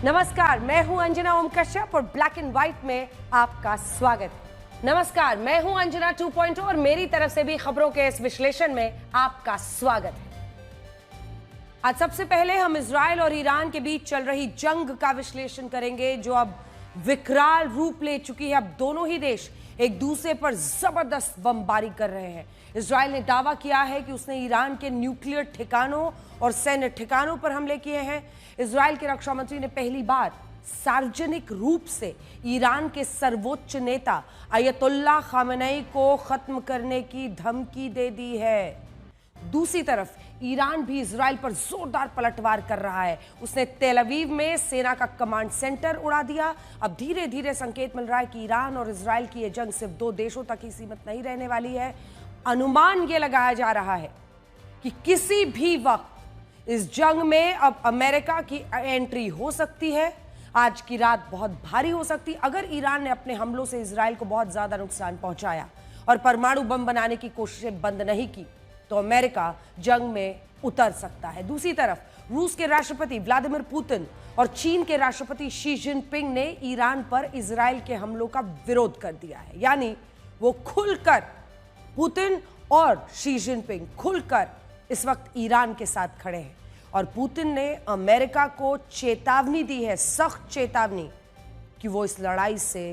नमस्कार, मैं हूं अंजना ओम कश्यप और ब्लैक एंड व्हाइट में आपका स्वागत है। नमस्कार, मैं हूं अंजना 2.0 और मेरी तरफ से भी खबरों के इस विश्लेषण में आपका स्वागत है। आज सबसे पहले हम इजराइल और ईरान के बीच चल रही जंग का विश्लेषण करेंगे, जो अब विकराल रूप ले चुकी है। अब दोनों ही देश एक दूसरे पर जबरदस्त बमबारी कर रहे हैं। इजराइल ने दावा किया है कि उसने ईरान के न्यूक्लियर ठिकानों और सैन्य ठिकानों पर हमले किए हैं। इजराइल के रक्षा मंत्री ने पहली बार सार्वजनिक रूप से ईरान के सर्वोच्च नेता अयतुल्ला खामेनेई को खत्म करने की धमकी दे दी है। दूसरी तरफ ईरान भी इजराइल पर जोरदार पलटवार कर रहा है। उसने तेल अवीव में सेना का कमांड सेंटर उड़ा दिया। अब धीरे धीरे संकेत मिल रहा है कि ईरान और इजराइल की यह जंग सिर्फ दो देशों तक ही सीमित नहीं रहने वाली है। अनुमान यह लगाया जा रहा है कि किसी भी वक्त इस जंग में अब अमेरिका की एंट्री हो सकती है। आज की रात बहुत भारी हो सकती है। अगर ईरान ने अपने हमलों से इजराइल को बहुत ज्यादा नुकसान पहुंचाया और परमाणु बम बनाने की कोशिशें बंद नहीं की, तो अमेरिका जंग में उतर सकता है। दूसरी तरफ रूस के राष्ट्रपति व्लादिमीर पुतिन और चीन के राष्ट्रपति शी जिनपिंग ने ईरान पर इजराइल के हमलों का विरोध कर दिया है। यानी वो खुलकर, पुतिन और शी जिनपिंग खुलकर इस वक्त ईरान के साथ खड़े हैं। और पुतिन ने अमेरिका को चेतावनी दी है, सख्त चेतावनी, कि वो इस लड़ाई से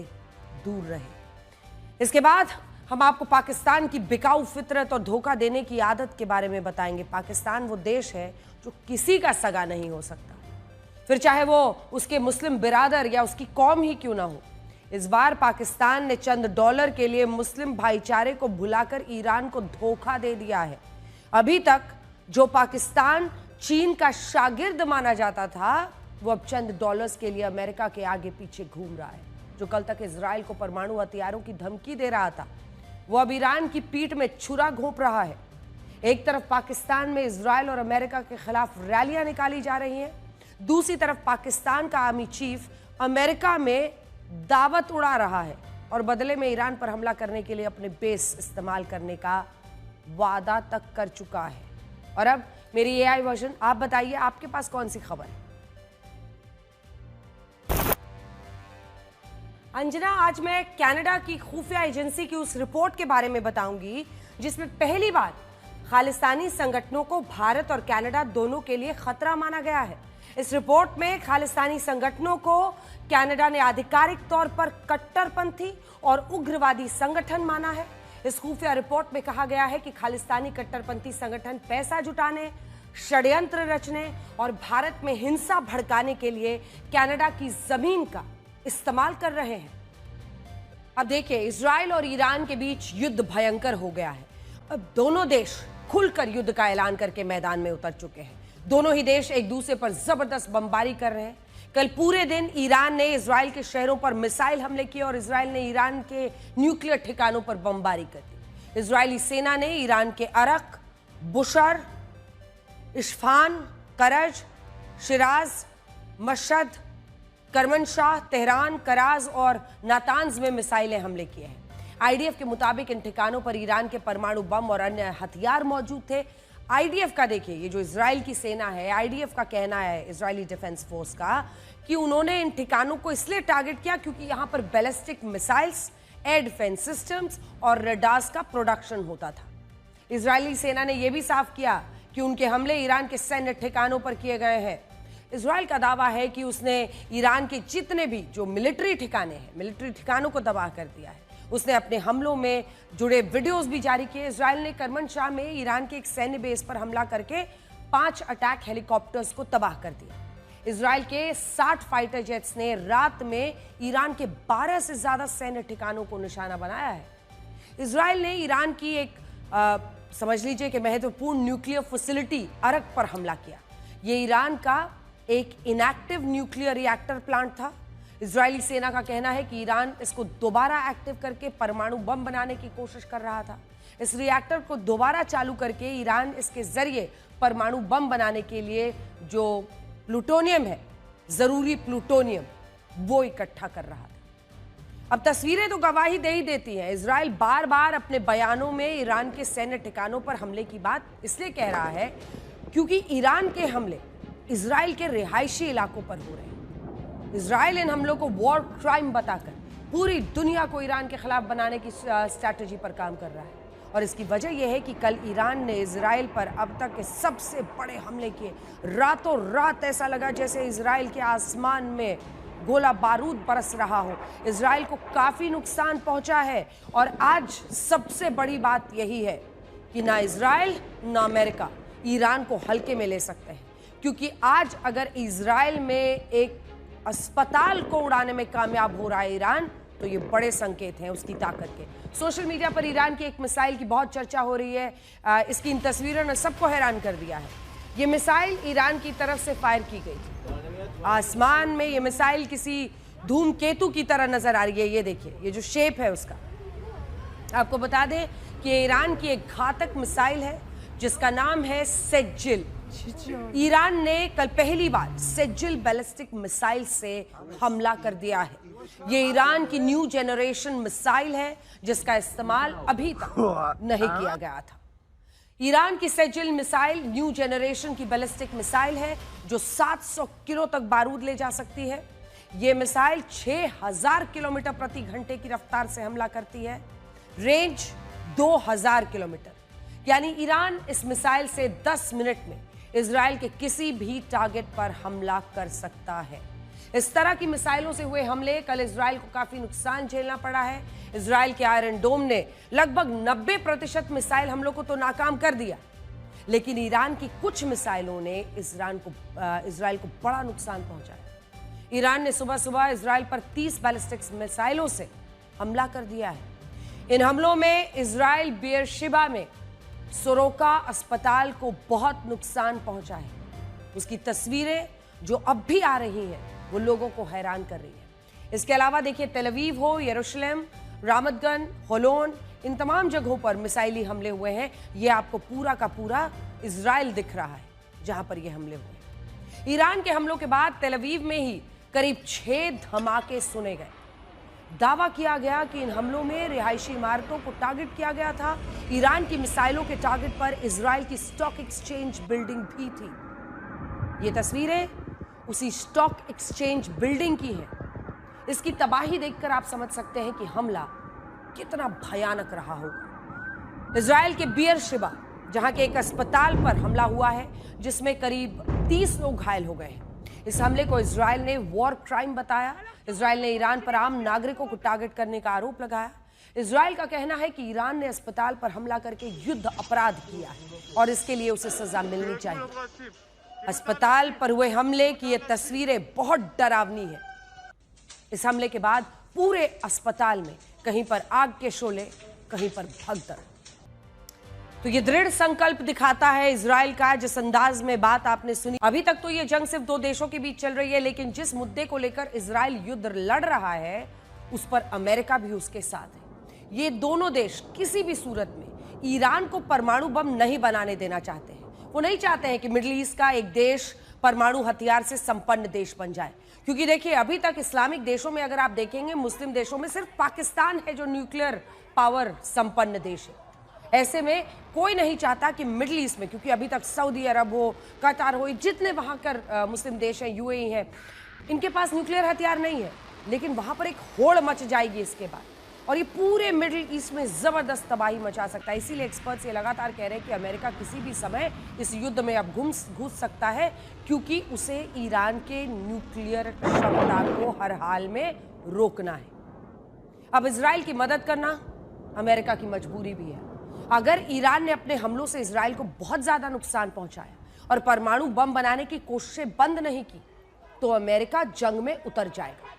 दूर रहे। इसके बाद हम आपको पाकिस्तान की बिकाऊ फितरत और धोखा देने की आदत के बारे में बताएंगे। पाकिस्तान वो देश है जो किसी का सगा नहीं हो सकता, फिर चाहे वो उसके मुस्लिम बिरादर या उसकी कौम ही क्यों ना हो। इस बार पाकिस्तान ने चंद डॉलर के लिए मुस्लिम भाईचारे को भुलाकर ईरान को धोखा दे दिया है। अभी तक जो पाकिस्तान चीन का शागिर्द माना जाता था, वो अब चंद डॉलर्स के लिए अमेरिका के आगे पीछे घूम रहा है। जो कल तक इजराइल को परमाणु हथियारों की धमकी दे रहा था, वो अब ईरान की पीठ में छुरा घोंप रहा है। एक तरफ पाकिस्तान में इजराइल और अमेरिका के खिलाफ रैलियां निकाली जा रही हैं, दूसरी तरफ पाकिस्तान का आर्मी चीफ अमेरिका में दावत उड़ा रहा है और बदले में ईरान पर हमला करने के लिए अपने बेस इस्तेमाल करने का वादा तक कर चुका है। और अब मेरी एआई वर्जन, आप बताइए आपके पास कौन सी खबर है? अंजना, आज मैं कनाडा की खुफिया एजेंसी की उस रिपोर्ट के बारे में बताऊंगी जिसमें पहली बार खालिस्तानी संगठनों को भारत और कनाडा दोनों के लिए खतरा माना गया है। इस रिपोर्ट में खालिस्तानी संगठनों को कनाडा ने आधिकारिक तौर पर कट्टरपंथी और उग्रवादी संगठन माना है। इस खुफिया रिपोर्ट में कहा गया है कि खालिस्तानी कट्टरपंथी संगठन पैसा जुटाने, षड्यंत्र रचने और भारत में हिंसा भड़काने के लिए कनाडा की जमीन का इस्तेमाल कर रहे हैं। अब देखिए, इजराइल और ईरान के बीच युद्ध भयंकर हो गया है। अब दोनों देश खुलकर युद्ध का ऐलान करके मैदान में उतर चुके हैं। दोनों ही देश एक दूसरे पर जबरदस्त बमबारी कर रहे हैं। कल पूरे दिन ईरान ने इजराइल के शहरों पर मिसाइल हमले किए और इजराइल ने ईरान के न्यूक्लियर ठिकानों पर बमबारी कर दी। इजरायली सेना ने ईरान के अरक, बुशर, इस्फहान, करज, शिराज, मशहद, करमनशाह, तेहरान, कराज और नातांज में मिसाइलें हमले किए हैं। आईडीएफ के मुताबिक इन ठिकानों पर ईरान के परमाणु बम और अन्य हथियार मौजूद थे। आईडीएफ का देखिए, ये जो इजराइल की सेना है, आईडीएफ का कहना है, इजरायली डिफेंस फोर्स का, कि उन्होंने इन ठिकानों को इसलिए टारगेट किया क्योंकि यहां पर ballistic missiles, air defence systems और रडार्स का प्रोडक्शन होता था। इजरायली सेना ने यह भी साफ किया कि उनके हमले ईरान के सैन्य ठिकानों पर किए गए हैं। इजराइल का दावा है कि उसने ईरान के जितने भी जो मिलिट्री ठिकाने हैं, मिलिट्री ठिकानों को तबाह कर दिया है। उसने अपने हमलों में जुड़े वीडियोस भी जारी किए। इजराइल ने करमनशाह में ईरान के एक सैन्य बेस पर हमला करके 5 अटैक हेलीकॉप्टर्स को तबाह कर दिया। इजराइल के 60 फाइटर जेट्स ने रात में ईरान के 12 से ज्यादा सैन्य ठिकानों को निशाना बनाया है। इजराइल ने ईरान की एक समझ लीजिए कि महत्वपूर्ण न्यूक्लियर फैसिलिटी अरक पर हमला किया। ये ईरान का एक इनएक्टिव न्यूक्लियर रिएक्टर प्लांट था। इजरायली सेना का कहना है कि ईरान इसको दोबारा एक्टिव करके परमाणु बम बनाने की कोशिश कर रहा था। इस रिएक्टर को दोबारा चालू करके ईरान इसके जरिए परमाणु बम बनाने के लिए जो प्लूटोनियम है, जरूरी प्लूटोनियम, वो इकट्ठा कर रहा था। अब तस्वीरें तो गवाही दे ही देती हैं। इजराइल बार बार अपने बयानों में ईरान के सैन्य ठिकानों पर हमले की बात इसलिए कह रहा है क्योंकि ईरान के हमले इजराइल के रिहायशी इलाकों पर हो रहे हैं। इजराइल इन हमलों को वॉर क्राइम बताकर पूरी दुनिया को ईरान के खिलाफ बनाने की स्ट्रैटेजी पर काम कर रहा है। और इसकी वजह यह है कि कल ईरान ने इजराइल पर अब तक के सबसे बड़े हमले किए। रातों रात ऐसा लगा जैसे इजराइल के आसमान में गोला बारूद बरस रहा हो। इजराइल को काफी नुकसान पहुंचा है। और आज सबसे बड़ी बात यही है कि ना इजराइल ना अमेरिका ईरान को हल्के में ले सकते हैं, क्योंकि आज अगर इजराइल में एक अस्पताल को उड़ाने में कामयाब हो रहा है ईरान, तो ये बड़े संकेत हैं उसकी ताकत के। सोशल मीडिया पर ईरान की एक मिसाइल की बहुत चर्चा हो रही है। इसकी इन तस्वीरों ने सबको हैरान कर दिया है। ये मिसाइल ईरान की तरफ से फायर की गई थी। आसमान में ये मिसाइल किसी धूमकेतु की तरह नजर आ रही है। ये देखिए, ये जो शेप है उसका। आपको बता दें कि ईरान की एक घातक मिसाइल है जिसका नाम है सेज्जिल। ईरान ने कल पहली बार सेज्जिल बैलिस्टिक मिसाइल से हमला कर दिया है। ये ईरान की न्यू जनरेशन मिसाइल है जिसका इस्तेमाल अभी तक नहीं किया गया था। ईरान की सेज्जिल मिसाइल न्यू जनरेशन की बैलिस्टिक मिसाइल है जो 700 किलो तक बारूद ले जा सकती है। ये मिसाइल 6000 किलोमीटर प्रति घंटे की रफ्तार से हमला करती है। रेंज 2000 किलोमीटर, यानी ईरान इस मिसाइल से 10 मिनट में इजराइल के किसी भी टारगेट पर हमला कर सकता है। इस तरह की मिसाइलों से हुए हमले कल इजराइल को काफी नुकसान झेलना पड़ा है। इजराइल के आयरन डोम ने लगभग 90% मिसाइल हमलों को तो नाकाम कर दिया, लेकिन ईरान की कुछ मिसाइलों ने इजराइल को बड़ा नुकसान पहुंचाया। ईरान ने सुबह सुबह इजराइल पर 30 बैलिस्टिक मिसाइलों से हमला कर दिया है। इन हमलों में इजराइल बेयरशेबा में सोरोका अस्पताल को बहुत नुकसान पहुंचा है। उसकी तस्वीरें जो अब भी आ रही हैं वो लोगों को हैरान कर रही है। इसके अलावा देखिए, तेल अवीव हो, यरूशलेम, रामतगन, होलोन, इन तमाम जगहों पर मिसाइली हमले हुए हैं। ये आपको पूरा का पूरा इजराइल दिख रहा है जहां पर ये हमले हुए। ईरान के हमलों के बाद तेल अवीव में ही करीब 6 धमाके सुने गए। दावा किया गया कि इन हमलों में रिहायशी इमारतों को टारगेट किया गया था। ईरान की मिसाइलों के टारगेट पर इजराइल की स्टॉक एक्सचेंज बिल्डिंग भी थी। ये तस्वीरें उसी स्टॉक एक्सचेंज बिल्डिंग की है। इसकी तबाही देखकर आप समझ सकते हैं कि हमला कितना भयानक रहा होगा। इजराइल के बेयरशेबा, जहां के एक अस्पताल पर हमला हुआ है जिसमें करीब 30 लोग घायल हो गए हैं। इस हमले को इजराइल ने वॉर क्राइम बताया। इजराइल ने ईरान पर आम नागरिकों को टारगेट करने का आरोप लगाया। इजराइल का कहना है कि ईरान ने अस्पताल पर हमला करके युद्ध अपराध किया है और इसके लिए उसे सजा मिलनी चाहिए। अस्पताल पर हुए हमले की ये तस्वीरें बहुत डरावनी है। इस हमले के बाद पूरे अस्पताल में कहीं पर आग के शोले, कहीं पर भगदड़। तो ये दृढ़ संकल्प दिखाता है इजराइल का। जिस अंदाज में बात आपने सुनी, अभी तक तो ये जंग सिर्फ 2 देशों के बीच चल रही है, लेकिन जिस मुद्दे को लेकर इजराइल युद्ध लड़ रहा है उस पर अमेरिका भी उसके साथ है। ये दोनों देश किसी भी सूरत में ईरान को परमाणु बम नहीं बनाने देना चाहते हैं। वो नहीं चाहते हैं कि मिडिल ईस्ट का एक देश परमाणु हथियार से संपन्न देश बन जाए, क्योंकि देखिए, अभी तक इस्लामिक देशों में अगर आप देखेंगे, मुस्लिम देशों में सिर्फ पाकिस्तान है जो न्यूक्लियर पावर संपन्न देश है। ऐसे में कोई नहीं चाहता कि मिडिल ईस्ट में, क्योंकि अभी तक सऊदी अरब हो, कतार हो, जितने वहां कर मुस्लिम देश हैं, यूएई है, इनके पास न्यूक्लियर हथियार नहीं है, लेकिन वहां पर एक होड़ मच जाएगी इसके बाद और ये पूरे मिडिल ईस्ट में जबरदस्त तबाही मचा सकता है। इसीलिए एक्सपर्ट्स ये लगातार कह रहे हैं कि अमेरिका किसी भी समय इस युद्ध में अब घुस सकता है, क्योंकि उसे ईरान के न्यूक्लियर क्षमता को हर हाल में रोकना है। अब इजराइल की मदद करना अमेरिका की मजबूरी भी है। अगर ईरान ने अपने हमलों से इजराइल को बहुत ज्यादा नुकसान पहुंचाया और परमाणु बम बनाने की कोशिशें बंद नहीं की, तो अमेरिका जंग में उतर जाएगा।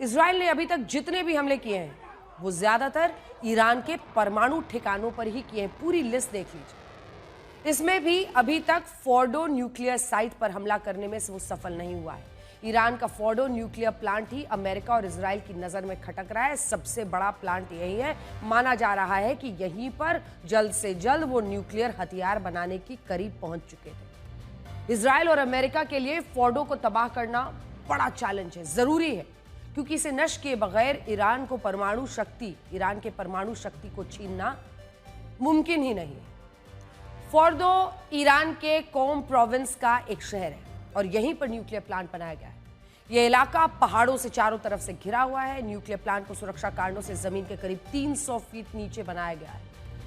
इजराइल ने अभी तक जितने भी हमले किए हैं वो ज्यादातर ईरान के परमाणु ठिकानों पर ही किए हैं। पूरी लिस्ट देख लीजिए। इसमें भी अभी तक फोर्डो न्यूक्लियर साइट पर हमला करने में वो सफल नहीं हुआ है। ईरान का फोर्डो न्यूक्लियर प्लांट ही अमेरिका और इजराइल की नजर में खटक रहा है। सबसे बड़ा प्लांट यही है। माना जा रहा है कि यहीं पर जल्द से जल्द वो न्यूक्लियर हथियार बनाने की करीब पहुंच चुके थे। इजराइल और अमेरिका के लिए फोर्डो को तबाह करना बड़ा चैलेंज है, जरूरी है, क्योंकि इसे नष्ट किए बगैर ईरान के परमाणु शक्ति को छीनना मुमकिन ही नहीं है। फोर्डो ईरान के कोम प्रोविंस का एक शहर है और यहीं पर न्यूक्लियर प्लांट बनाया गया है। ये इलाका पहाड़ों से चारों तरफ से घिरा हुआ है। न्यूक्लियर प्लांट को सुरक्षा कारणों से जमीन के करीब 300 फीट नीचे बनाया गया है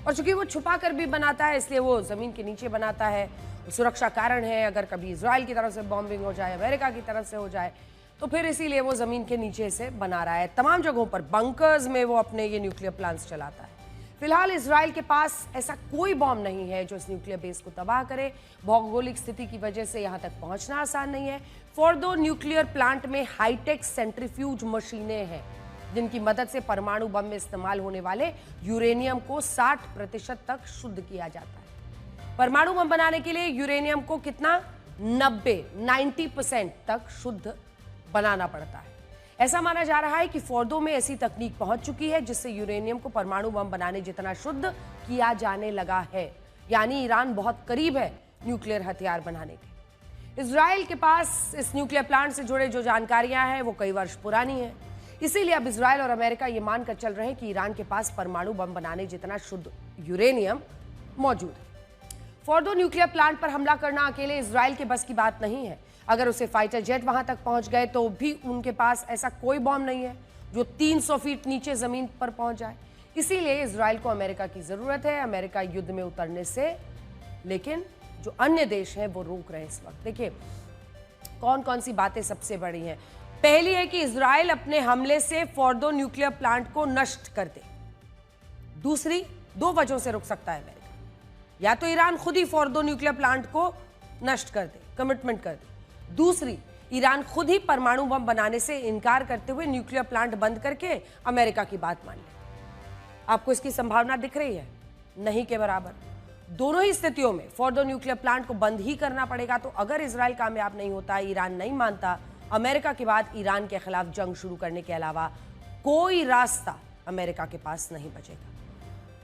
और चूंकि वो छुपा कर भी बनाता है इसलिए वो जमीन के नीचे बनाता है। सुरक्षा कारण है, अगर कभी इजराइल की तरफ से बॉम्बिंग हो जाए, अमेरिका की तरफ से हो जाए तो फिर इसीलिए वो जमीन के नीचे से बना रहा है। तमाम जगहों पर बंकर्स में वो अपने ये न्यूक्लियर प्लांट्स चलाता है। फिलहाल इजराइल के पास ऐसा कोई बॉम्ब नहीं है जो इस न्यूक्लियर बेस को तबाह करे। भौगोलिक स्थिति की वजह से यहां तक पहुंचना आसान नहीं है। फोर्डो न्यूक्लियर प्लांट में हाईटेक सेंट्रीफ्यूज मशीनें हैं जिनकी मदद से परमाणु बम में इस्तेमाल होने वाले यूरेनियम को 60% तक शुद्ध किया जाता है। परमाणु बम बनाने के लिए यूरेनियम को कितना 90% तक शुद्ध बनाना पड़ता है। ऐसा माना जा रहा है कि फोर्डो में ऐसी तकनीक पहुंच चुकी है जिससे यूरेनियम को परमाणु बम बनाने जितना शुद्ध किया जाने लगा है। यानी ईरान बहुत करीब है न्यूक्लियर हथियार बनाने के। इजराइल के पास इस न्यूक्लियर प्लांट से जुड़े जो जानकारियां हैं वो कई वर्ष पुरानी है। इसीलिए अब इजराइल और अमेरिका ये मानकर चल रहे हैं कि ईरान के पास परमाणु बम बनाने जितना शुद्ध यूरेनियम मौजूद है। फोर्डो न्यूक्लियर प्लांट पर हमला करना अकेले इजराइल के बस की बात नहीं है। अगर उसे फाइटर जेट वहां तक पहुंच गए तो भी उनके पास ऐसा कोई बॉम्ब नहीं है जो 300 फीट नीचे जमीन पर पहुंच जाए। इसीलिए इजराइल को अमेरिका की जरूरत है। अमेरिका युद्ध में उतरने से लेकिन जो अन्य देश हैं वो रोक रहे हैं इस वक्त। देखिए कौन कौन सी बातें सबसे बड़ी हैं। पहली है कि इजराइल अपने हमले से फोर्डो न्यूक्लियर प्लांट को नष्ट कर दे। दूसरी, 2 वजहों से रुक सकता है अमेरिका। या तो ईरान खुद ही फोर्डो न्यूक्लियर प्लांट को नष्ट कर दे, कमिटमेंट कर दे। दूसरी, ईरान खुद ही परमाणु बम बनाने से इनकार करते हुए न्यूक्लियर प्लांट बंद करके अमेरिका की बात मान ले। आपको इसकी संभावना दिख रही है? नहीं के बराबर। दोनों ही स्थितियों में फोर्डो न्यूक्लियर प्लांट को बंद ही करना पड़ेगा। तो अगर इजराइल कामयाब नहीं होता, ईरान नहीं मानता, अमेरिका के बाद ईरान के खिलाफ जंग शुरू करने के अलावा कोई रास्ता अमेरिका के पास नहीं बचेगा।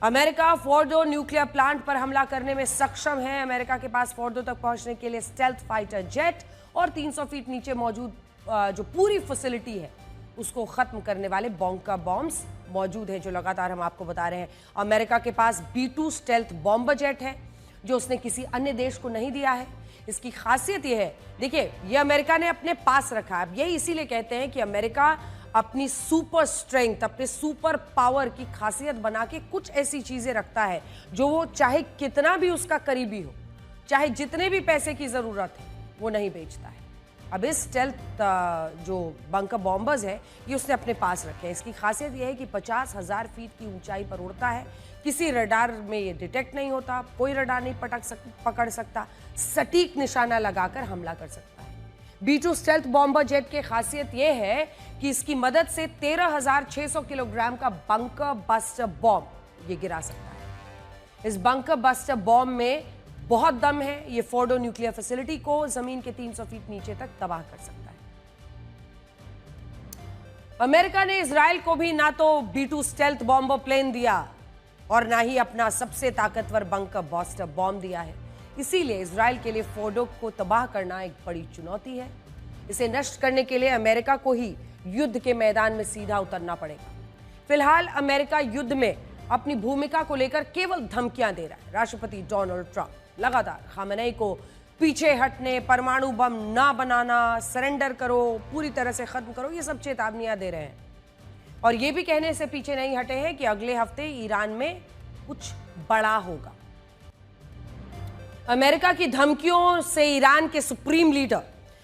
अमेरिका फोर्डो न्यूक्लियर प्लांट पर हमला करने में सक्षम है। अमेरिका के पास फोर्डो तक पहुंचने के लिए स्टेल्थ फाइटर जेट और 300 फीट नीचे मौजूद जो पूरी फैसिलिटी है उसको खत्म करने वाले बॉम्ब बॉम्ब्स मौजूद है, जो लगातार हम आपको बता रहे हैं। अमेरिका के पास B-2 स्टेल्थ बॉम्बर जेट है जो उसने किसी अन्य देश को नहीं दिया है। इसकी खासियत यह है, देखिए ये अमेरिका ने अपने पास रखा है। अब यही इसीलिए कहते हैं कि अमेरिका अपनी सुपर स्ट्रेंथ, अपने सुपर पावर की खासियत बना के कुछ ऐसी चीजें रखता है जो वो चाहे कितना भी उसका करीबी हो, चाहे जितने भी पैसे की जरूरत है, वो नहीं बेचता है। अब इस स्टेल्थ जो बंकर बॉम्बर्स है ये उसने अपने पास रखे हैं। इसकी खासियत यह है कि 50,000 फीट की ऊंचाई पर उड़ता है। किसी रडार में ये डिटेक्ट नहीं होता, कोई रडार नहीं पकड़ सकता, सटीक निशाना लगाकर हमला कर सकता है। B-2 स्टेल्थ बॉम्बर जेट की खासियत यह है कि इसकी मदद से 13,600 किलोग्राम का बंकर बस्टर बॉम्ब ये गिरा सकता है। इस बंकर बस्टर बॉम्ब में बहुत दम है। ये फोर्डो न्यूक्लियर फैसिलिटी को जमीन के 300 फीट नीचे तक तबाह कर सकता है। अमेरिका ने इजराइल को भी ना तो B-2 स्टेल्थ बॉम्बर प्लेन दिया और ना ही अपना सबसे ताकतवर बंकर बस्टर बॉम्ब दिया है। इसीलिए इजराइल के लिए फोर्डो को तबाह करना एक बड़ी चुनौती है। इसे नष्ट करने के लिए अमेरिका को ही युद्ध के मैदान में सीधा उतरना पड़ेगा। फिलहाल अमेरिका युद्ध में अपनी भूमिका को लेकर केवल धमकियां दे रहा है। राष्ट्रपति डोनाल्ड ट्रंप लगातार खामेनेई को पीछे हटने, परमाणु बम ना बनाना, सरेंडर करो, पूरी तरह से खत्म करो, ये सब चेतावनियां दे रहे हैं। और ये भी कहने से पीछे नहीं हटे हैं कि अगले हफ्ते ईरान में कुछ बड़ा होगा। अमेरिका की धमकियों से ईरान के सुप्रीम लीडर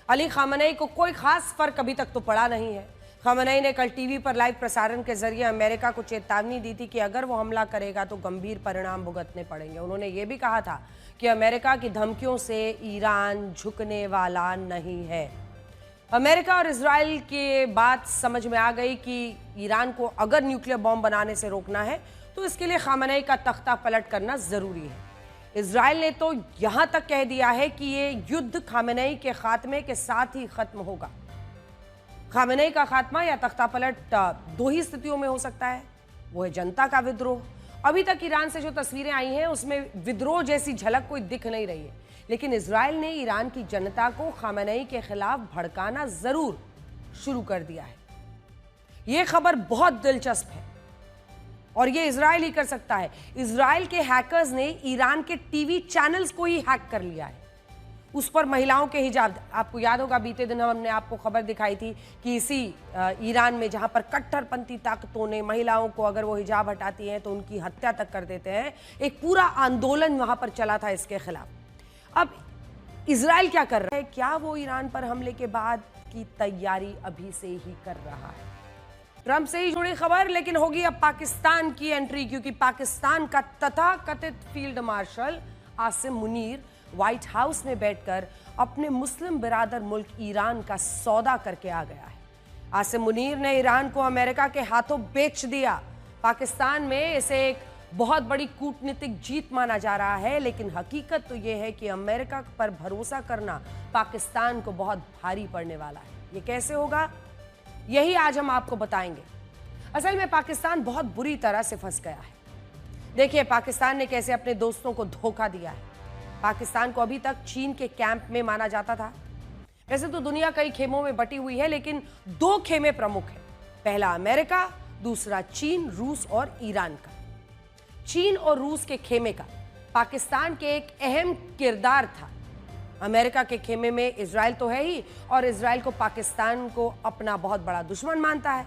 अली खामेनेई को कोई खास फर्क अभी तक तो पड़ा नहीं है। खामेनेई ने कल टीवी पर लाइव प्रसारण के जरिए अमेरिका को चेतावनी दी थी कि अगर वो हमला करेगा तो गंभीर परिणाम भुगतने पड़ेंगे। उन्होंने ये भी कहा था कि अमेरिका की धमकियों से ईरान झुकने वाला नहीं है। अमेरिका और इजराइल की बात समझ में आ गई कि ईरान को अगर न्यूक्लियर बॉम्ब बनाने से रोकना है तो इसके लिए खामेनेई का तख्ता पलट करना जरूरी है। इजराइल ने तो यहां तक कह दिया है कि ये युद्ध खामेनेई के खात्मे के साथ ही खत्म होगा। खामेनेई का खात्मा या तख्ता पलट 2 ही स्थितियों में हो सकता है। वो है जनता का विद्रोह। अभी तक ईरान से जो तस्वीरें आई हैं उसमें विद्रोह जैसी झलक कोई दिख नहीं रही है, लेकिन इजराइल ने ईरान की जनता को खामेनेई के खिलाफ भड़काना जरूर शुरू कर दिया है। यह खबर बहुत दिलचस्प है और ये इजराइल ही कर सकता है। इजराइल के हैकर्स ने ईरान के टीवी चैनल्स को ही हैक कर लिया है। उस पर महिलाओं के हिजाब, आपको याद होगा बीते दिन हमने आपको खबर दिखाई थी कि इसी ईरान में जहां पर कट्टरपंथी ताकतों ने महिलाओं को अगर वो हिजाब हटाती हैं तो उनकी हत्या तक कर देते हैं, एक पूरा आंदोलन वहां पर चला था इसके खिलाफ। अब इजराइल क्या कर रहा है? क्या वो ईरान पर हमले के बाद की तैयारी अभी से ही कर रहा है? ट्रंप से ही जुड़ी खबर, लेकिन होगी अब पाकिस्तान की एंट्री, क्योंकि पाकिस्तान का तथाकथित field marshal Asim Munir white house में बैठकर अपने मुस्लिम बिरादर मुल्क ईरान का सौदा करके आ गया है। आसिम मुनीर ने ईरान को अमेरिका के हाथों बेच दिया। पाकिस्तान में इसे एक बहुत बड़ी कूटनीतिक जीत माना जा रहा है, लेकिन हकीकत तो यह है कि अमेरिका पर भरोसा करना पाकिस्तान को बहुत भारी पड़ने वाला है। ये कैसे होगा, यही आज हम आपको बताएंगे। असल में पाकिस्तान बहुत बुरी तरह से फंस गया है। देखिए पाकिस्तान ने कैसे अपने दोस्तों को धोखा दिया है। पाकिस्तान को अभी तक चीन के कैंप में माना जाता था। वैसे तो दुनिया कई खेमों में बटी हुई है, लेकिन दो खेमे प्रमुख हैं, पहला अमेरिका, दूसरा चीन, रूस और ईरान का। चीन और रूस के खेमे का पाकिस्तान के एक अहम किरदार था। अमेरिका के खेमे में इजराइल तो है ही, और इजराइल को पाकिस्तान को अपना बहुत बड़ा दुश्मन मानता है।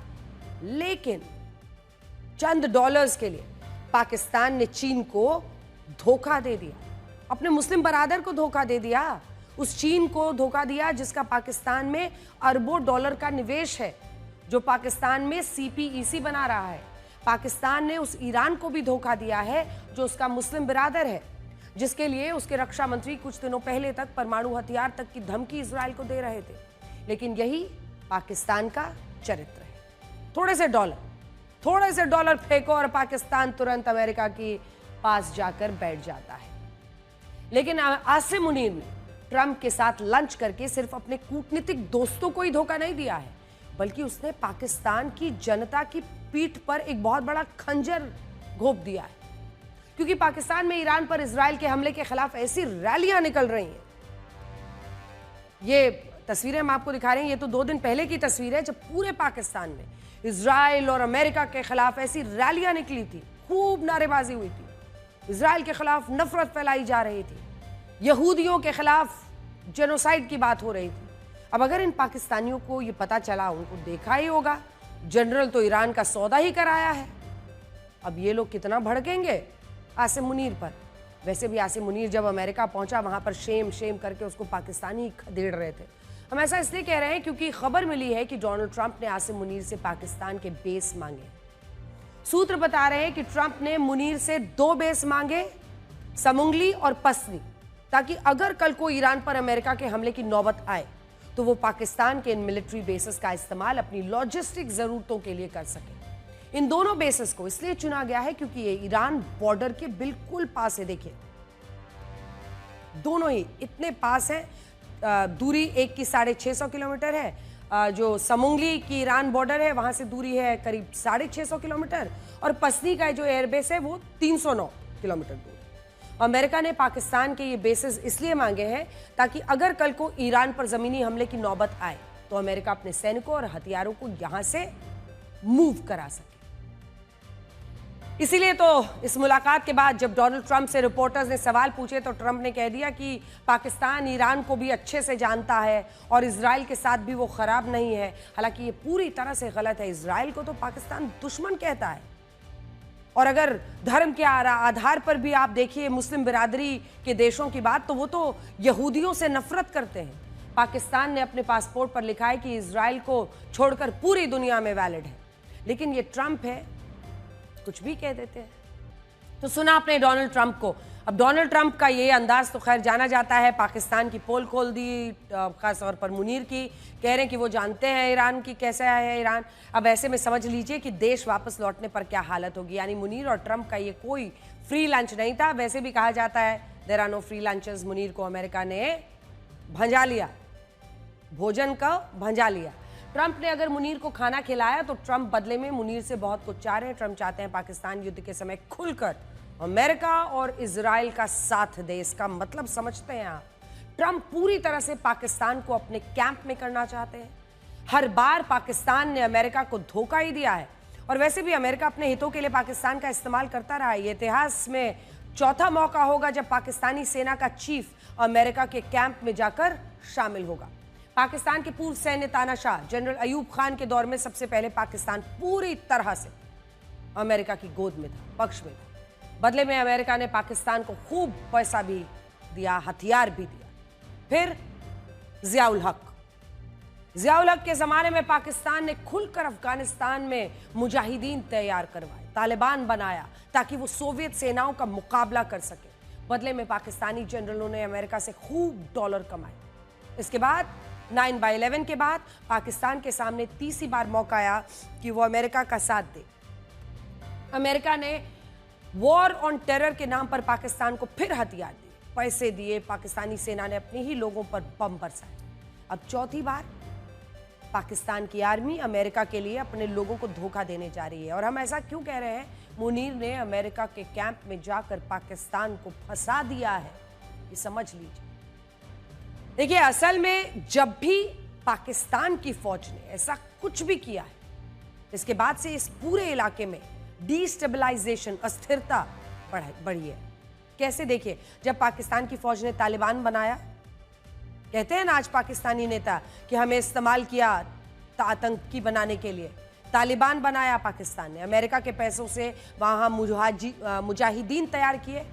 लेकिन चंद डॉलर्स के लिए पाकिस्तान ने चीन को धोखा दे दिया, अपने मुस्लिम बरादर को धोखा दे दिया, उस चीन को धोखा दिया जिसका पाकिस्तान में अरबों डॉलर का निवेश है, जो पाकिस्तान में CPEC बना रहा है। पाकिस्तान ने उस ईरान को भी धोखा दिया है जो उसका मुस्लिम बिरादर है, जिसके लिए उसके रक्षा मंत्री कुछ दिनों पहले तक परमाणु हथियार तक की धमकी इजराइल को दे रहे थे। लेकिन यही पाकिस्तान का चरित्र है। थोड़े से डॉलर फेंको और पाकिस्तान तुरंत अमेरिका के पास जाकर बैठ जाता है। लेकिन आसिम मुनीर ने ट्रंप के साथ लंच करके सिर्फ अपने कूटनीतिक दोस्तों को ही धोखा नहीं दिया है, बल्कि उसने पाकिस्तान की जनता की पीठ पर एक बहुत बड़ा खंजर घोंप दिया है। क्योंकि पाकिस्तान में ईरान पर इजराइल के हमले के खिलाफ ऐसी रैलियां निकल रही हैं। ये तस्वीरें हम आपको दिखा रहे हैं, ये तो 2 दिन पहले की तस्वीर है जब पूरे पाकिस्तान में इजराइल और अमेरिका के खिलाफ ऐसी रैलियां निकली थी, खूब नारेबाजी हुई थी, इजराइल के खिलाफ नफरत फैलाई जा रही थी, यहूदियों के खिलाफ जेनोसाइड की बात हो रही थी। अब अगर इन पाकिस्तानियों को ये पता चला, उनको देखा ही होगा जनरल तो ईरान का सौदा ही कराया है, अब ये लोग कितना भड़केंगे आसिम मुनीर पर। वैसे भी आसिम मुनीर जब अमेरिका पहुंचा वहां पर शेम करके उसको पाकिस्तानी खदेड़ रहे थे। हम ऐसा इसलिए कह रहे हैं क्योंकि खबर मिली है कि डोनाल्ड ट्रंप ने आसिम मुनीर से पाकिस्तान के बेस मांगे। सूत्र बता रहे हैं कि ट्रंप ने मुनीर से 2 बेस मांगे, समुंगली और पसनी, ताकि अगर कल को ईरान पर अमेरिका के हमले की नौबत आए तो वो पाकिस्तान के इन मिलिट्री बेसिस का इस्तेमाल अपनी लॉजिस्टिक जरूरतों के लिए कर सके। इन दोनों बेसिस को इसलिए चुना गया है क्योंकि ये ईरान बॉर्डर के बिल्कुल पास है। देखिए दोनों ही इतने पास है, दूरी एक की 650 किलोमीटर है, जो समुंगली की ईरान बॉर्डर है वहां से दूरी है करीब 650 किलोमीटर, और पसनी का जो एयरबेस है वो 309 किलोमीटर दूर। अमेरिका ने पाकिस्तान के ये बेसिस इसलिए मांगे हैं ताकि अगर कल को ईरान पर जमीनी हमले की नौबत आए तो अमेरिका अपने सैनिकों और हथियारों को यहां से मूव करा सके। इसीलिए तो इस मुलाकात के बाद जब डोनाल्ड ट्रंप से रिपोर्टर्स ने सवाल पूछे तो ट्रंप ने कह दिया कि पाकिस्तान ईरान को भी अच्छे से जानता है और इजराइल के साथ भी वो खराब नहीं है। हालांकि ये पूरी तरह से गलत है। इजराइल को तो पाकिस्तान दुश्मन कहता है, और अगर धर्म के आधार पर भी आप देखिए मुस्लिम बिरादरी के देशों की बात, तो वो तो यहूदियों से नफरत करते हैं। पाकिस्तान ने अपने पासपोर्ट पर लिखा है कि इजराइल को छोड़कर पूरी दुनिया में वैलिड है, लेकिन ये ट्रंप है, कुछ भी कह देते हैं। तो सुना आपने डोनाल्ड ट्रंप को। अब डोनाल्ड ट्रंप का ये अंदाज तो खैर जाना जाता है, पाकिस्तान की पोल खोल दी, खास तौर पर मुनीर की, कह रहे हैं कि वो जानते हैं ईरान की कैसे है ईरान। अब ऐसे में समझ लीजिए कि देश वापस लौटने पर क्या हालत होगी। यानी मुनीर और ट्रंप का ये कोई फ्री लंच नहीं था। वैसे भी कहा जाता है there are no free lunches. Munir को अमेरिका ने भंजा लिया, भोजन का भंजा लिया। ट्रंप ने अगर मुनीर को खाना खिलाया तो ट्रंप बदले में मुनीर से बहुत कुछ चाह रहे हैं। ट्रंप चाहते हैं पाकिस्तान युद्ध के समय खुलकर अमेरिका और इजराइल का साथ दे। इसका मतलब समझते हैं आप, ट्रंप पूरी तरह से पाकिस्तान को अपने कैंप में करना चाहते हैं। हर बार पाकिस्तान ने अमेरिका को धोखा ही दिया है, और वैसे भी अमेरिका अपने हितों के लिए पाकिस्तान का इस्तेमाल करता रहा है। ये इतिहास में चौथा मौका होगा जब पाकिस्तानी सेना का चीफ अमेरिका के कैंप में जाकर शामिल होगा। पाकिस्तान के पूर्व सैन्य तानाशाह जनरल अयूब खान के दौर में सबसे पहले पाकिस्तान पूरी तरह से अमेरिका की गोद में था, पक्ष में था। बदले में अमेरिका ने पाकिस्तान को खूब पैसा भी दिया, हथियार भी दिया। फिर जियाउल हक के जमाने में पाकिस्तान ने खुलकर अफगानिस्तान में मुजाहिदीन तैयार करवाए, तालिबान बनाया ताकि वो सोवियत सेनाओं का मुकाबला कर सके। बदले में पाकिस्तानी जनरलों ने अमेरिका से खूब डॉलर कमाए। इसके बाद 9/11 के बाद पाकिस्तान के सामने तीसरी बार मौका आया कि वो अमेरिका का साथ दे। अमेरिका ने वॉर ऑन टेरर के नाम पर पाकिस्तान को फिर हथियार दिए, पैसे दिए, पाकिस्तानी सेना ने अपने ही लोगों पर बम बरसाए। अब चौथी बार पाकिस्तान की आर्मी अमेरिका के लिए अपने लोगों को धोखा देने जा रही है। और हम ऐसा क्यों कह रहे हैं? मुनीर ने अमेरिका के कैंप में जाकर पाकिस्तान को फंसा दिया है, ये समझ लीजिए। देखिए, असल में जब भी पाकिस्तान की फौज ने ऐसा कुछ भी किया है, इसके बाद से इस पूरे इलाके में डिस्टेबलाइजेशन, अस्थिरता बढ़ी है। कैसे? देखिए, जब पाकिस्तान की फौज ने तालिबान बनाया, कहते हैं ना आज पाकिस्तानी नेता कि हमें इस्तेमाल किया आतंकी बनाने के लिए। तालिबान बनाया पाकिस्तान ने, अमेरिका के पैसों से वहाँ मुजाहिदीन तैयार किए,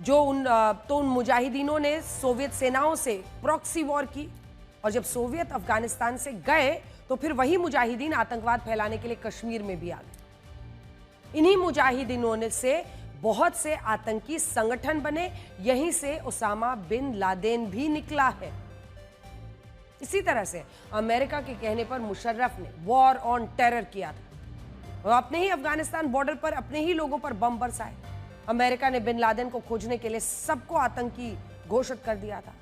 जो उन मुजाहिदीनों ने सोवियत सेनाओं से प्रॉक्सी वॉर की। और जब सोवियत अफगानिस्तान से गए तो फिर वही मुजाहिदीन आतंकवाद फैलाने के लिए कश्मीर में भी आ गए। इन्हीं मुजाहिदीनों ने से बहुत से आतंकी संगठन बने, यहीं से उसामा बिन लादेन भी निकला है। इसी तरह से अमेरिका के कहने पर मुशर्रफ ने वॉर ऑन टेरर किया था और अपने ही अफगानिस्तान बॉर्डर पर अपने ही लोगों पर बम बरसाए। अमेरिका ने बिन लादेन को खोजने के लिए सबको आतंकी घोषित कर दिया था।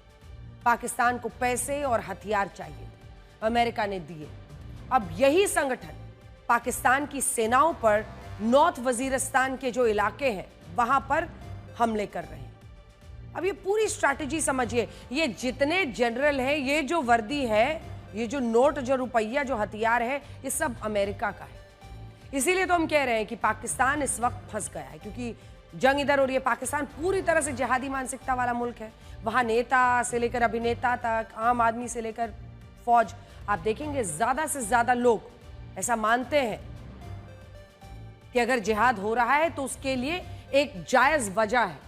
पाकिस्तान को पैसे और हथियार चाहिए, अमेरिका ने दिए। अब यही संगठन पाकिस्तान की सेनाओं पर नॉर्थ वजीरिस्तान के जो इलाके हैं वहां पर हमले कर रहे हैं। अब ये पूरी स्ट्रैटेजी समझिए, ये जितने जनरल हैं, ये जो वर्दी है, ये जो नोट, जो रुपया, जो हथियार है, ये सब अमेरिका का है। इसीलिए तो हम कह रहे हैं कि पाकिस्तान इस वक्त फंस गया है, क्योंकि जंग इधर हो रही है। पाकिस्तान पूरी तरह से जिहादी मानसिकता वाला मुल्क है। वहां नेता से लेकर अभिनेता तक, आम आदमी से लेकर फौज, आप देखेंगे ज्यादा से ज्यादा लोग ऐसा मानते हैं कि अगर जिहाद हो रहा है तो उसके लिए एक जायज वजह है।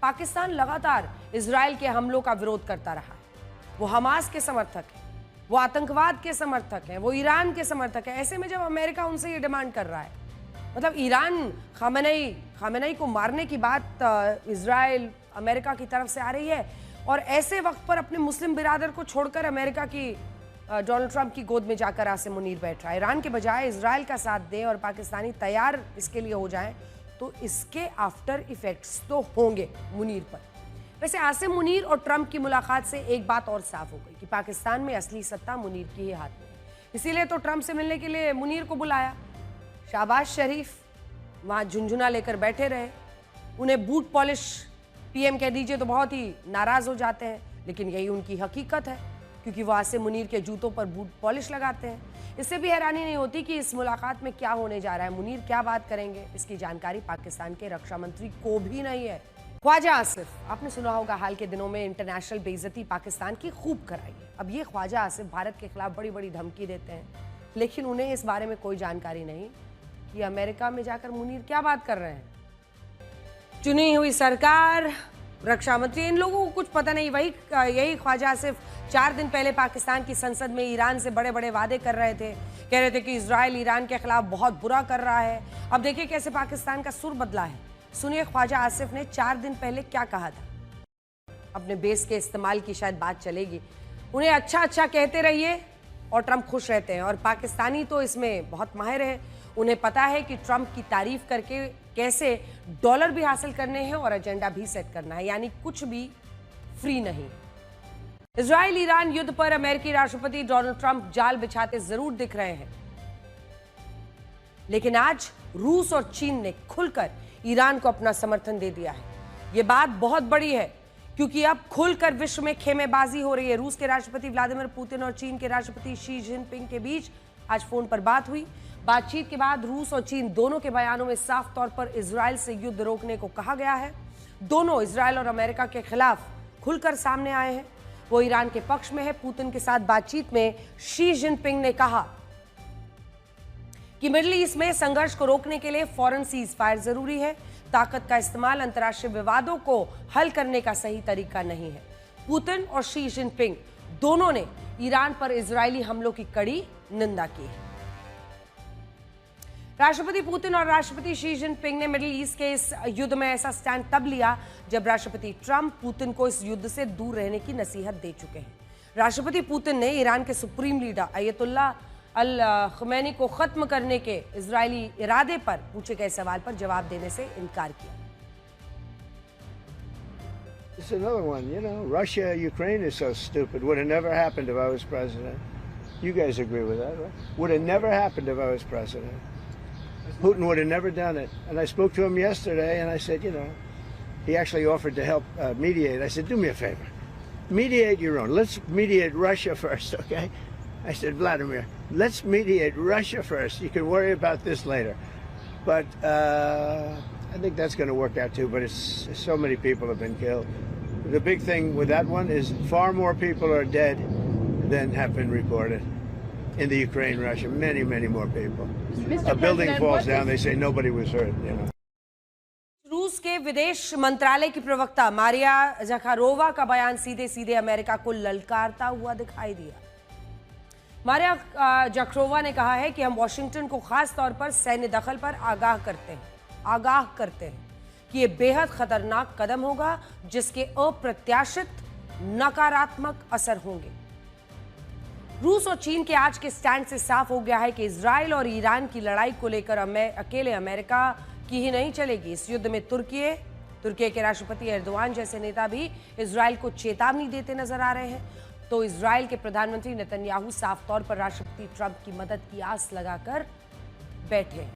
पाकिस्तान लगातार इजराइल के हमलों का विरोध करता रहा है। वो हमास के समर्थक है, वो आतंकवाद के समर्थक हैं, वो ईरान के समर्थक है। ऐसे में जब अमेरिका उनसे ये डिमांड कर रहा है, मतलब ईरान खामेनेई को मारने की बात इजराइल अमेरिका की तरफ से आ रही है, और ऐसे वक्त पर अपने मुस्लिम बिरादर को छोड़कर अमेरिका की डोनाल्ड ट्रंप की गोद में जाकर आसिम मुनीर बैठ रहा है। ईरान के बजाय इजराइल का साथ दें और पाकिस्तानी तैयार इसके लिए हो जाएं तो इसके आफ्टर इफेक्ट्स तो होंगे मुनीर पर। वैसे आसिम मुनीर और ट्रंप की मुलाकात से एक बात और साफ हो गई कि पाकिस्तान में असली सत्ता मुनीर की ही हाथ में। इसीलिए तो ट्रंप से मिलने के लिए मुनीर को बुलाया। शहबाज शरीफ वहाँ झुंझुना लेकर बैठे रहे। उन्हें बूट पॉलिश पीएम कह दीजिए तो बहुत ही नाराज हो जाते हैं, लेकिन यही उनकी हकीकत है, क्योंकि वो आसिम मुनीर के जूतों पर बूट पॉलिश लगाते हैं। इससे भी हैरानी नहीं होती कि इस मुलाकात में क्या होने जा रहा है, मुनीर क्या बात करेंगे, इसकी जानकारी पाकिस्तान के रक्षा मंत्री को भी नहीं है। ख्वाजा आसिफ, आपने सुना होगा हाल के दिनों में इंटरनेशनल बेइज्जती पाकिस्तान की खूब कराई है। अब ये ख्वाजा आसिफ भारत के खिलाफ बड़ी बड़ी धमकी देते हैं, लेकिन उन्हें इस बारे में कोई जानकारी नहीं कि अमेरिका में जाकर मुनीर क्या बात कर रहे हैं। चुनी हुई सरकार, रक्षा मंत्री, इन लोगों को कुछ पता नहीं। यही ख्वाजा आसिफ 4 दिन पहले पाकिस्तान की संसद में ईरान से बड़े बड़े वादे कर रहे थे, कह रहे थे कि इजराइल ईरान के खिलाफ बहुत बुरा कर रहा है। अब देखिए कैसे पाकिस्तान का सुर बदला है। सुनिए ख्वाजा आसिफ ने 4 दिन पहले क्या कहा था। अपने बेस के इस्तेमाल की शायद बात चलेगी। उन्हें अच्छा अच्छा कहते रहिए और ट्रंप खुश रहते हैं, और पाकिस्तानी तो इसमें बहुत माहिर है। उन्हें पता है कि ट्रंप की तारीफ करके कैसे डॉलर भी हासिल करने हैं और एजेंडा भी सेट करना है, यानी कुछ भी फ्री नहीं। इजराइल ईरान युद्ध पर अमेरिकी राष्ट्रपति डोनाल्ड ट्रंप जाल बिछाते जरूर दिख रहे हैं, लेकिन आज रूस और चीन ने खुलकर ईरान को अपना समर्थन दे दिया है। यह बात बहुत बड़ी है, क्योंकि अब खुलकर विश्व में खेमेबाजी हो रही है। रूस के राष्ट्रपति व्लादिमीर पुतिन और चीन के राष्ट्रपति शी जिनपिंग के बीच आज फोन पर बात हुई। बातचीत के बाद रूस और चीन दोनों के बयानों में साफ तौर पर इजराइल से युद्ध रोकने को कहा गया है। दोनों इजराइल और अमेरिका के खिलाफ खुलकर सामने आए हैं। वो ईरान के पक्ष में है। पुतिन के साथ बातचीत में शी जिनपिंग ने कहा कि मिडिल ईस्ट में संघर्ष को रोकने के लिए फौरन सीज फायर जरूरी है। ताकत का इस्तेमाल अंतर्राष्ट्रीय विवादों को हल करने का सही तरीका नहीं है। पुतिन और शी जिनपिंग दोनों ने ईरान पर इजरायली हमलों की कड़ी निंदा की है। राष्ट्रपति पुतिन और राष्ट्रपति शी जिनपिंग ने मिडिल ईस्ट के इस युद्ध में ऐसा स्टैंड तब लिया जब राष्ट्रपति ट्रंप पुतिन को इस युद्ध से दूर रहने की नसीहत दे चुके हैं। राष्ट्रपति पुतिन ने ईरान के सुप्रीम लीडर अयतुल्ला अल खमैनी को खत्म करने के इजरायली इरादे पर पूछे गए सवाल पर जवाब देने से इनकार किया। It's another one, you know, Russia, Ukraine is so stupid. Would have never happened if I was president. You guys agree with that, right? Would have never happened if I was president. Putin would have never done it. And I spoke to him yesterday and I said, you know, he actually offered to help mediate. I said, do me a favor. Mediate your own. Let's mediate Russia first, okay? I said, Vladimir, let's mediate Russia first. You can worry about this later. But I think that's going to work out too, but it's so many people have been killed. The big thing with that one is far more people are dead than have been reported in the Ukraine, Russia. Many, many more people. A building falls down, they say nobody was hurt, you know. रूस के विदेश मंत्रालय की प्रवक्ता मारिया ज़खारोवा का बयान सीधे सीधे अमेरिका को ललकारता हुआ दिखाई दिया। मारिया ज़खारोवा ने कहा है कि हम वॉशिंगटन को खास तौर पर सैन्य दखल पर आगाह करते हैं कि यह बेहद खतरनाक कदम होगा जिसके अप्रत्याशित नकारात्मक असर होंगे। रूस और चीन के आज के स्टैंड से साफ हो गया है कि इजराइल और ईरान की लड़ाई को लेकर अकेले अमेरिका की ही नहीं चलेगी। इस युद्ध में तुर्की के राष्ट्रपति एर्दोआन जैसे नेता भी इजराइल को चेतावनी देते नजर आ रहे हैं। तो इजराइल के प्रधानमंत्री नेतन्याहू साफ तौर पर राष्ट्रपति ट्रंप की मदद की आस लगाकर बैठे हैं।